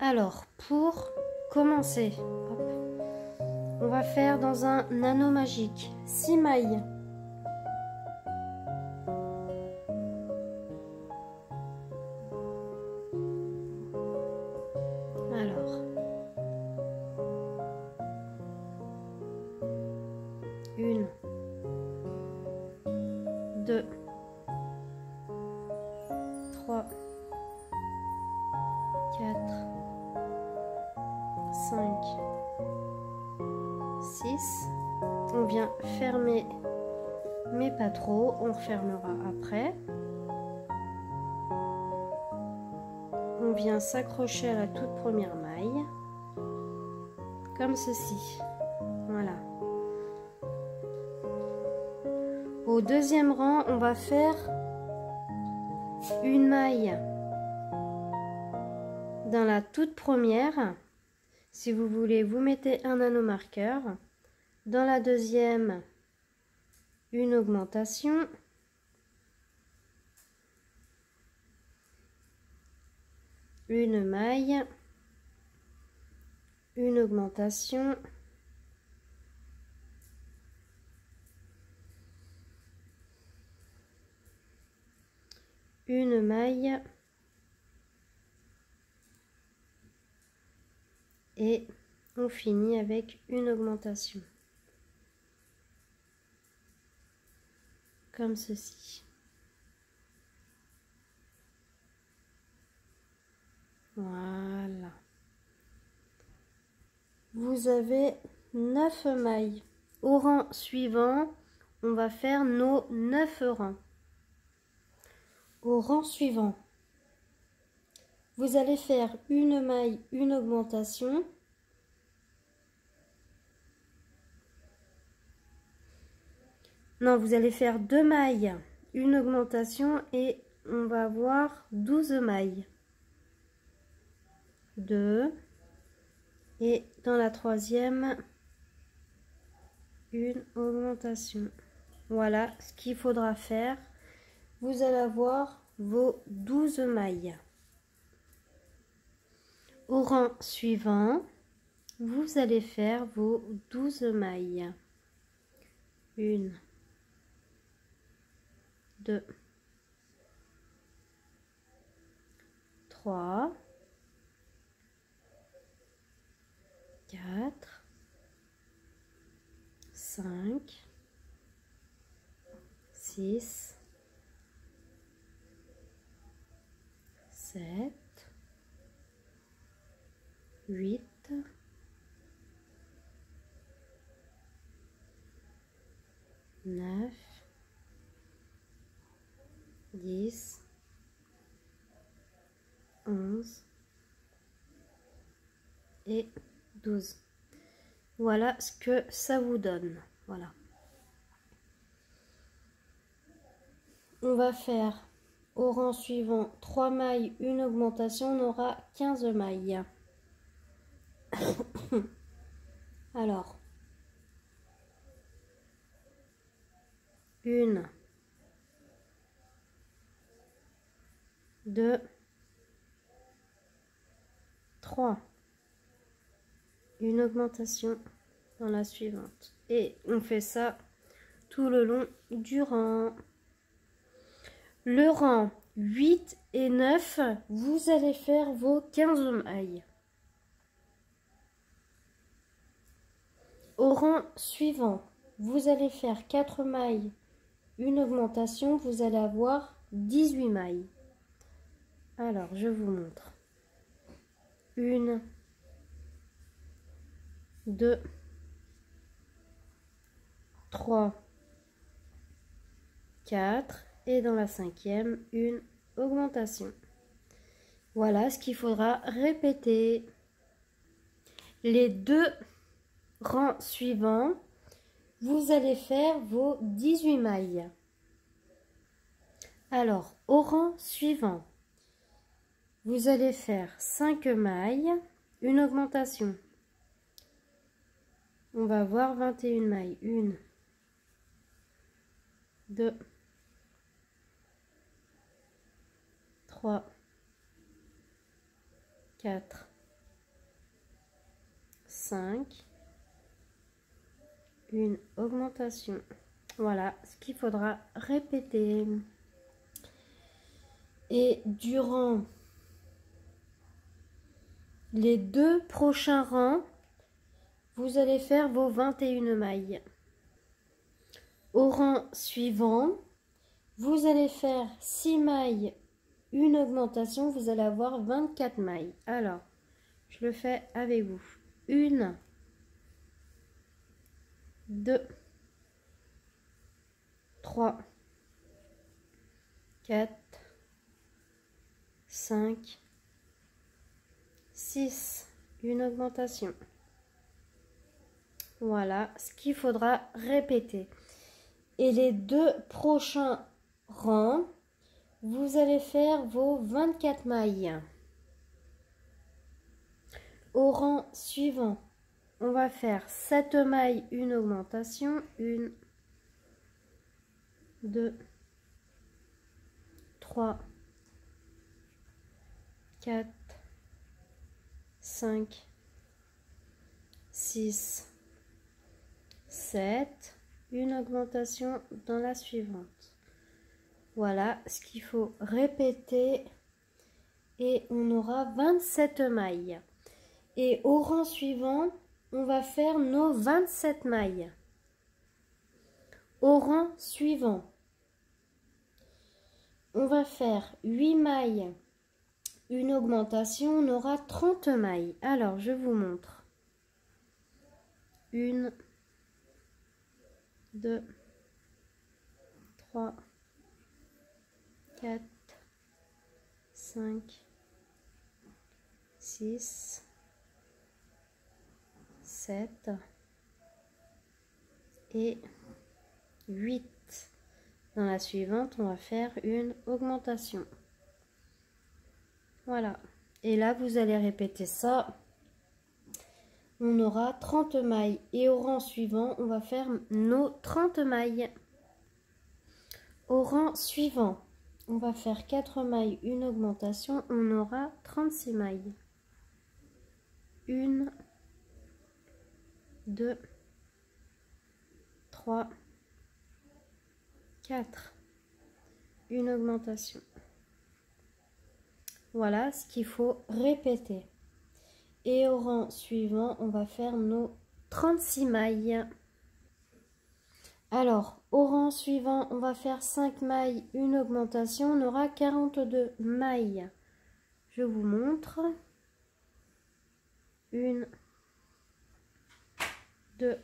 Alors, pour commencer, hop, on va faire dans un anneau magique 6 mailles. Alors, 1, 2, 3, 4, 5, 6. On vient fermer, mais pas trop. On refermera après. On vient s'accrocher à la toute première maille, comme ceci. Voilà. Au deuxième rang, on va faire une maille dans la toute première. Si vous voulez, vous mettez un anneau marqueur. Dans la deuxième, une augmentation. Une maille, une augmentation, une maille et on finit avec une augmentation, comme ceci. Voilà. Vous avez 9 mailles. Au rang suivant, on va faire nos 9 rangs. Au rang suivant, vous allez faire une maille, une augmentation. Non, vous allez faire 2 mailles, une augmentation et on va avoir 12 mailles. 2 et dans la troisième, une augmentation. Voilà ce qu'il faudra faire. Vous allez avoir vos 12 mailles. Au rang suivant, vous allez faire vos 12 mailles. 1, 2, 3, 4, 5, 6, 7, 8, 9, 10, 11 et 12. Voilà ce que ça vous donne. Voilà. On va faire au rang suivant 3 mailles, une augmentation, on aura 15 mailles. Alors, 1, 2, 3, une augmentation dans la suivante. Et on fait ça tout le long du rang. Le rang 8 et 9, vous allez faire vos 15 mailles. Au rang suivant, vous allez faire 4 mailles, une augmentation, vous allez avoir 18 mailles. Alors, je vous montre. 1, 2, 3, 4 et dans la cinquième, une augmentation. Voilà ce qu'il faudra répéter. Les 2 rangs suivants, vous allez faire vos 18 mailles. Alors, au rang suivant, vous allez faire 5 mailles, une augmentation. On va avoir 21 mailles. 1, 2, 3, 4, 5, une augmentation. Voilà ce qu'il faudra répéter. Et durant les 2 prochains rangs, vous allez faire vos 21 mailles. Au rang suivant, vous allez faire 6 mailles, une augmentation, vous allez avoir 24 mailles. Alors, je le fais avec vous. 1, 2, 3, 4, 5, 6, une augmentation. Voilà ce qu'il faudra répéter. Et les 2 prochains rangs, vous allez faire vos 24 mailles. Au rang suivant, on va faire 7 mailles, une augmentation. 1, 2, 3, 4, 5, 6, 7, une augmentation dans la suivante. Voilà ce qu'il faut répéter et on aura 27 mailles. Et au rang suivant, on va faire nos 27 mailles. Au rang suivant, on va faire 8 mailles, une augmentation, on aura 30 mailles. Alors, je vous montre. 1, 2, 3, 4, 5, 6, 7 et 8. Dans la suivante, on va faire une augmentation. Voilà. Et là, vous allez répéter ça. On aura 30 mailles. Et au rang suivant, on va faire nos 30 mailles. Au rang suivant, on va faire 4 mailles, une augmentation. On aura 36 mailles. 1, 2, 3, 4. Une augmentation. Voilà ce qu'il faut répéter. Et au rang suivant, on va faire nos 36 mailles. Alors, au rang suivant, on va faire 5 mailles, une augmentation. On aura 42 mailles. Je vous montre. 1, 2,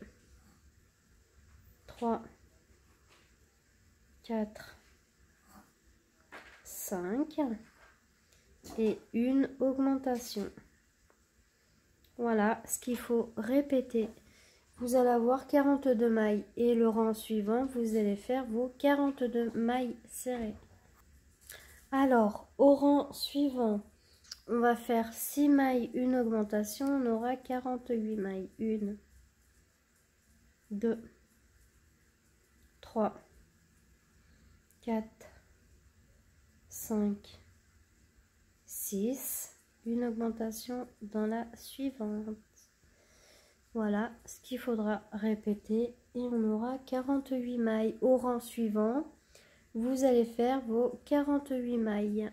3, 4, 5 et une augmentation. Voilà ce qu'il faut répéter. Vous allez avoir 42 mailles et le rang suivant, vous allez faire vos 42 mailles serrées. Alors, au rang suivant, on va faire 6 mailles, une augmentation. On aura 48 mailles. 1, 2, 3, 4, 5, 6, une augmentation dans la suivante. Voilà ce qu'il faudra répéter et on aura 48 mailles. Au rang suivant, vous allez faire vos 48 mailles.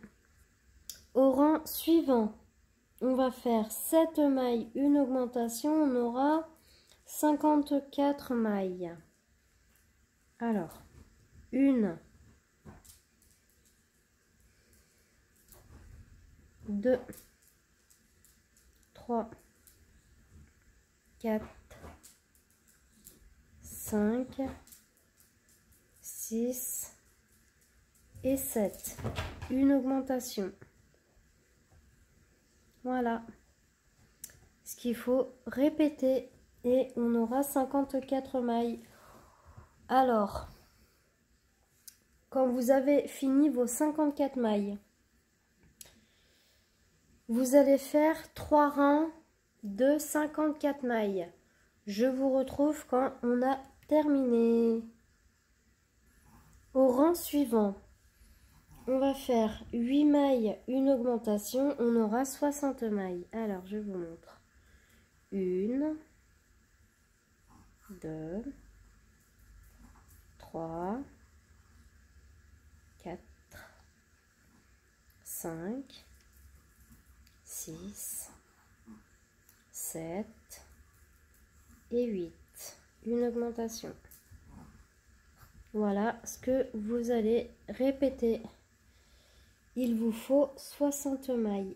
Au rang suivant, on va faire 7 mailles, une augmentation, on aura 54 mailles. Alors, 1, 2, 3, 4, 5, 6 et 7. Une augmentation. Voilà ce qu'il faut répéter et on aura 54 mailles. Alors, quand vous avez fini vos 54 mailles, vous allez faire 3 rangs de 54 mailles. Je vous retrouve quand on a terminé. Au rang suivant, on va faire 8 mailles, une augmentation, on aura 60 mailles. Alors, je vous montre. 1, 2, 3, 4, 5, 6, 7 et 8. Une augmentation. Voilà ce que vous allez répéter. Il vous faut 60 mailles.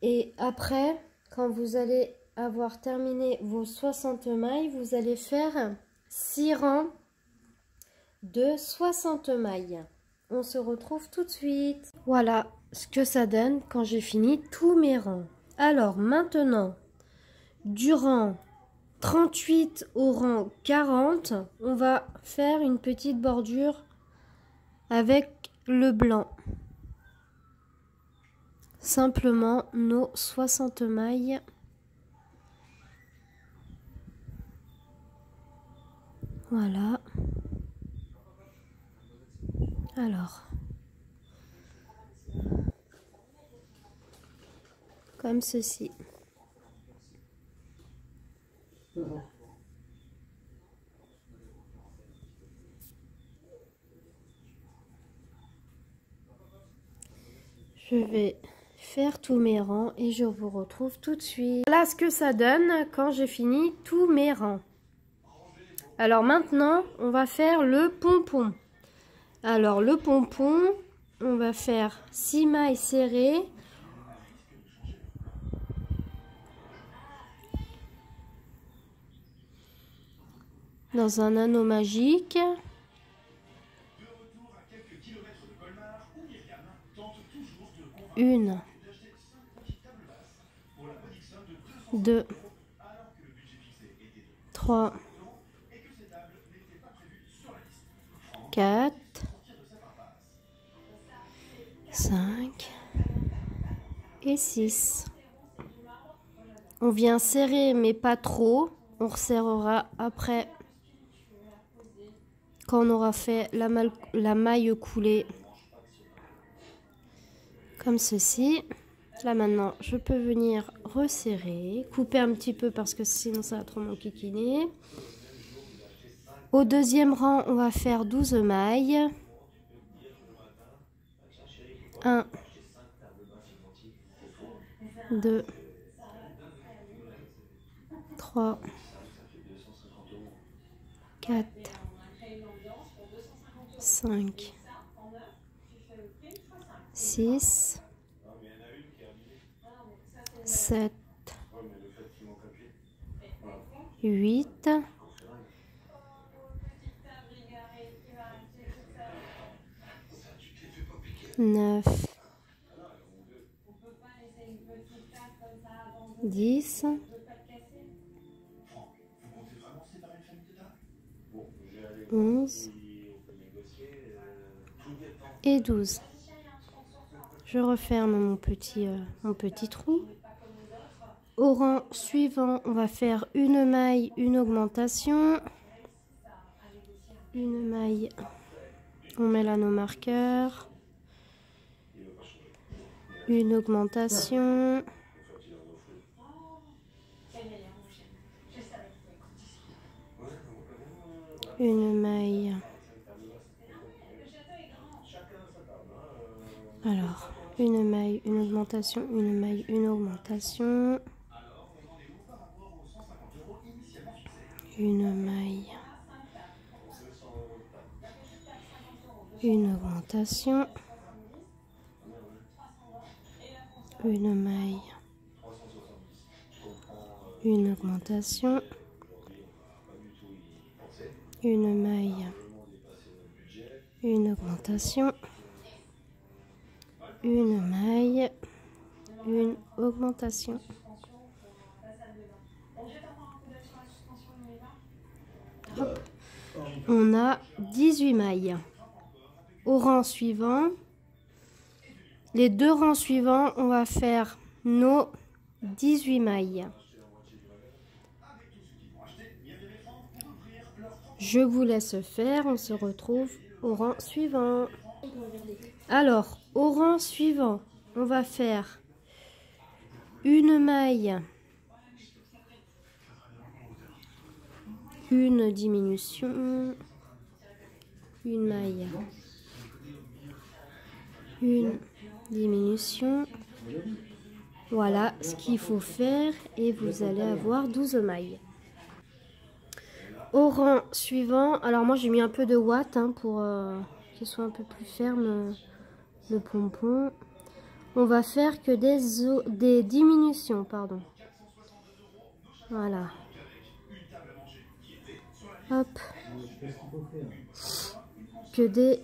Et après, quand vous allez avoir terminé vos 60 mailles, vous allez faire 6 rangs de 60 mailles. On se retrouve tout de suite. Voilà ce que ça donne quand j'ai fini tous mes rangs. Alors maintenant, du rang 38 au rang 40, on va faire une petite bordure avec le blanc. Simplement nos 60 mailles. Voilà. Alors, comme ceci. Je vais faire tous mes rangs et je vous retrouve tout de suite. Voilà ce que ça donne quand j'ai fini tous mes rangs. Alors maintenant, on va faire le pompon. Alors le pompon, on va faire 6 mailles serrées. Dans un anneau magique. Une, 2, 3, 4, 5 et 6. On vient serrer mais pas trop. On resserrera après quand on aura fait la maille coulée. Comme ceci. Là maintenant, je peux venir resserrer, couper un petit peu parce que sinon ça va trop m'enquiquiner. Au deuxième rang, on va faire 12 mailles. 1, 2, 3, 4, 5, 6, 7, 8, 9, 10, 11 et 12. Je referme mon petit trou. Au rang suivant, on va faire une maille, une augmentation. Une maille, on met là nos marqueurs. Une augmentation. Une maille. Alors, une maille, une augmentation, une maille, une augmentation. Une maille. Une augmentation. Une maille. Une augmentation. Une maille. Une augmentation. Une maille. Une augmentation. Hop. On a 18 mailles. Au rang suivant, les deux rangs suivants, on va faire nos 18 mailles. Je vous laisse faire, on se retrouve au rang suivant. Alors, au rang suivant, on va faire une maille, une diminution, une maille, une diminution. Voilà ce qu'il faut faire et vous allez avoir 12 mailles. Au rang suivant, alors moi j'ai mis un peu de ouate pour qu'il soit un peu plus ferme le pompon. On va faire que des diminutions, pardon. Voilà. Hop. Que des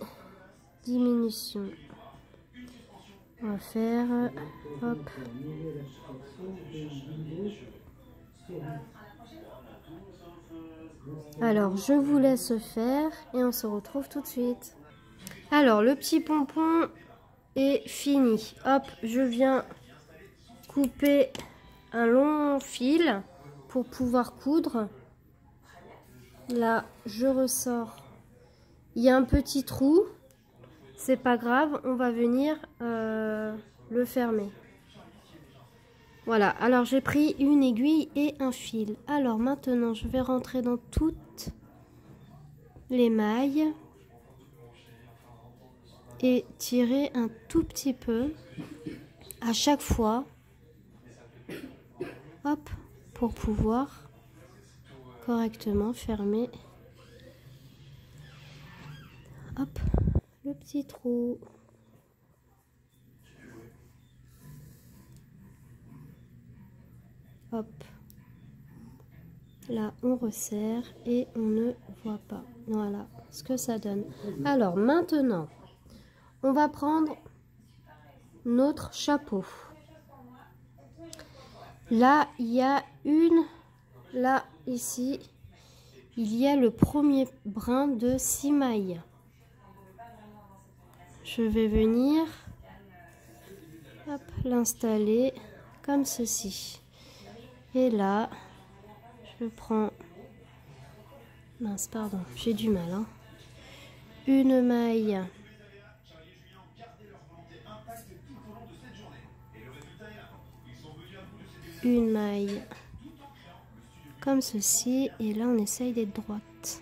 diminutions. On va faire, hop. Alors, je vous laisse faire et on se retrouve tout de suite. Alors, le petit pompon est fini. Hop, je viens couper un long fil pour pouvoir coudre. Là, je ressors. Il y a un petit trou. C'est pas grave, on va venir le fermer. Voilà, alors j'ai pris une aiguille et un fil. Alors maintenant, je vais rentrer dans toutes les mailles et tirer un tout petit peu à chaque fois. Hop, pour pouvoir correctement fermer. Hop, le petit trou. Hop. Là, on resserre et on ne voit pas. Voilà ce que ça donne. Alors, maintenant, on va prendre notre chapeau. Là, il y a là, ici, il y a le premier brin de 6 mailles. Je vais venir l'installer comme ceci. Et là, je prends, mince, pardon, j'ai du mal, hein. Une maille, une maille, comme ceci, et là on essaye d'être droite.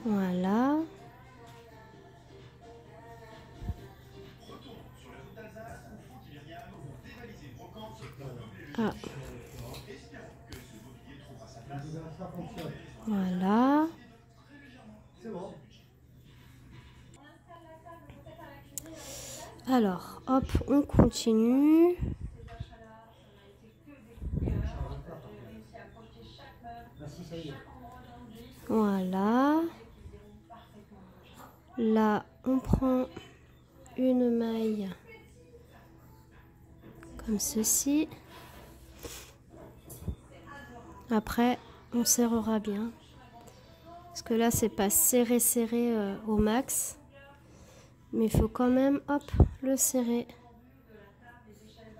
Voilà. Ah. Voilà. Alors, hop, on continue. Voilà. Là, on prend une maille comme ceci. Après, on serrera bien. Parce que là, c'est pas serré au max. Mais il faut quand même, hop, le serrer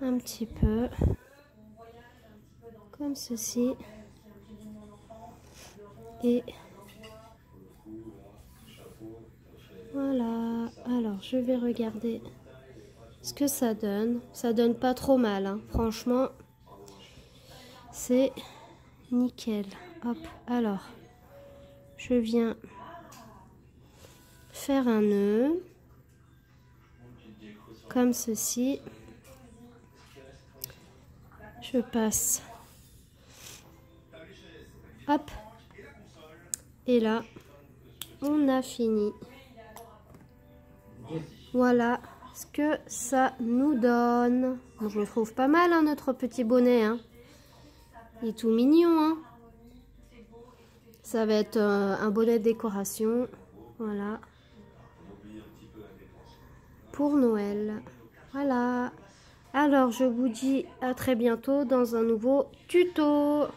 un petit peu. Comme ceci. Et voilà. Alors, je vais regarder ce que ça donne. Ça donne pas trop mal, hein. Franchement, c'est nickel. Hop, alors, je viens faire un nœud. Comme ceci. Je passe. Hop. Et là, on a fini. Voilà ce que ça nous donne. Bon, je le trouve pas mal, hein, notre petit bonnet. Hein. Il est tout mignon. Hein. Ça va être un bonnet de décoration. Voilà. Pour Noël. Voilà. Alors, je vous dis à très bientôt dans un nouveau tuto.